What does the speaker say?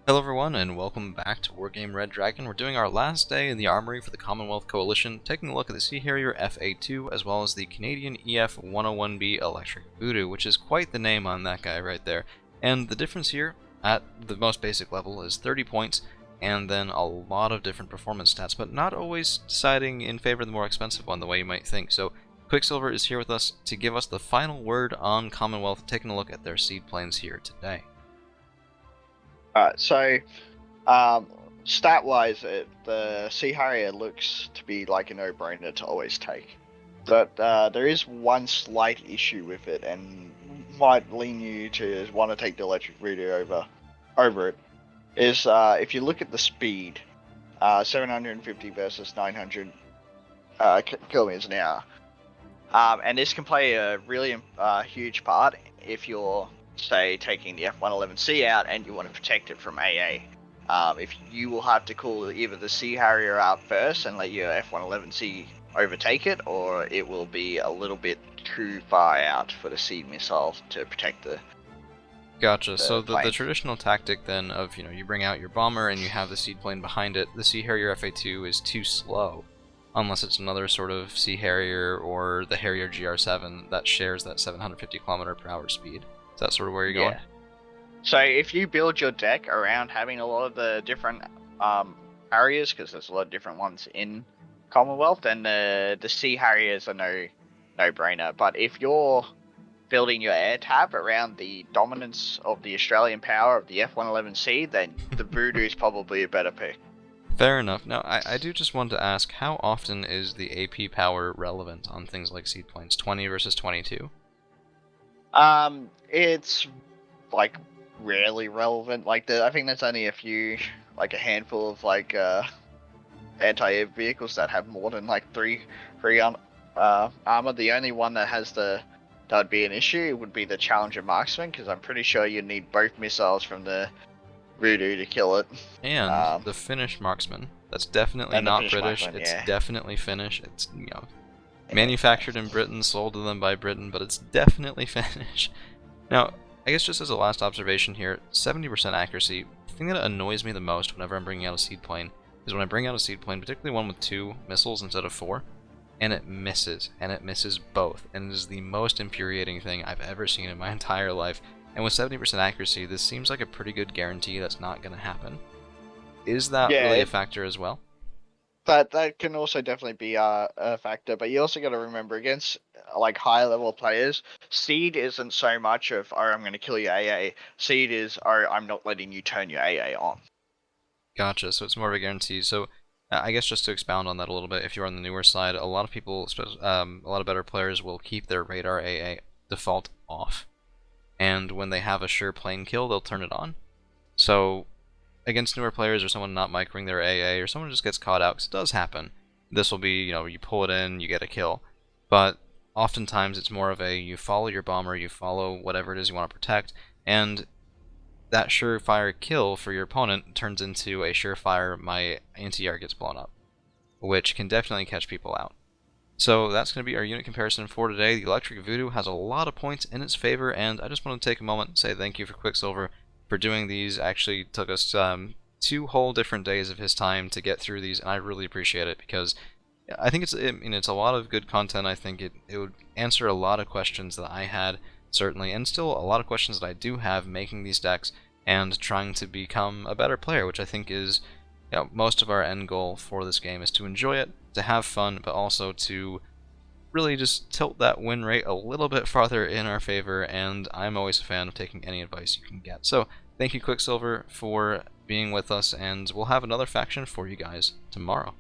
Hello everyone, and welcome back to Wargame Red Dragon. We're doing our last day in the armory for the Commonwealth Coalition, taking a look at the Sea Harrier FA2 as well as the Canadian EF-101B Electric Voodoo, which is quite the name on that guy right there. And the difference here, at the most basic level, is 30 points, and then a lot of different performance stats, but not always deciding in favor of the more expensive one the way you might think. So Quicksilver is here with us to give us the final word on Commonwealth, taking a look at their seed planes here today. Alright, so stat-wise, the Sea Harrier looks to be like a no-brainer to always take. But there is one slight issue with it, and might lean you to want to take the Electric Voodoo over it. Is if you look at the speed, 750 versus 900 kilometers an hour, and this can play a really huge part if you're, say, taking the F-111C out and you want to protect it from AA. If you will have to call either the Sea Harrier out first and let your F-111C overtake it, or it will be a little bit too far out for the SEAD missile to protect the Gotcha. So the traditional tactic then of, you bring out your bomber and you have the seed plane behind it, the Sea Harrier FA2 is too slow. Unless it's another sort of Sea Harrier or the Harrier GR7 that shares that 750 km/h speed. Is that sort of where you're going? So if you build your deck around having a lot of the different Harriers, because there's a lot of different ones in Commonwealth, then the Sea Harriers are no-brainer. But if you're building your air tab around the dominance of the Australian power of the F-111C, then the Voodoo is probably a better pick. Fair enough. Now, I do just want to ask, how often is the AP power relevant on things like seed planes? 20 versus 22? It's like rarely relevant. Like I think there's only a handful of anti-air vehicles that have more than like three armor. The only one that would be an issue would be the Challenger Marksman, because I'm pretty sure you need both missiles from the Voodoo to kill it. And the Finnish Marksman. That's definitely not British. Marksman, it's definitely Finnish. It's manufactured in Britain, sold to them by Britain, but it's definitely Finnish. Now, I guess just as a last observation here, 70% accuracy. The thing that annoys me the most whenever I'm bringing out a seed plane is when I bring out a seed plane, particularly one with 2 missiles instead of 4, and it misses both, and it is the most infuriating thing I've ever seen in my entire life. And with 70% accuracy, this seems like a pretty good guarantee that's not going to happen. Is that really a factor as well? That can also definitely be a factor, but you also got to remember, against like higher level players, SEAD isn't so much of, oh, I'm going to kill your AA. SEAD is, oh, I'm not letting you turn your AA on. Gotcha, so it's more of a guarantee. So I guess just to expound on that a little bit, if you're on the newer side, a lot of people, a lot of better players will keep their radar AA default off. And when they have a sure plane kill, they'll turn it on. So against newer players or someone not microing their AA, or someone just gets caught out, because it does happen, this will be, you pull it in, you get a kill. But oftentimes it's more of a, you follow your bomber, you follow whatever it is you want to protect, and that surefire kill for your opponent turns into a surefire, my anti-air gets blown up, which can definitely catch people out. So that's going to be our unit comparison for today. The Electric Voodoo has a lot of points in its favor, and I just want to take a moment and say thank you for Quicksilver for doing these. Actually took us 2 whole different days of his time to get through these, and I really appreciate it, because I think it's a lot of good content. I think it would answer a lot of questions that I had, certainly, and still a lot of questions that I do have making these decks and trying to become a better player, which I think is most of our end goal for this game, is to enjoy it, to have fun, but also to really just tilt that win rate a little bit farther in our favor, and I'm always a fan of taking any advice you can get. So thank you, Quicksilver, for being with us, and we'll have another faction for you guys tomorrow.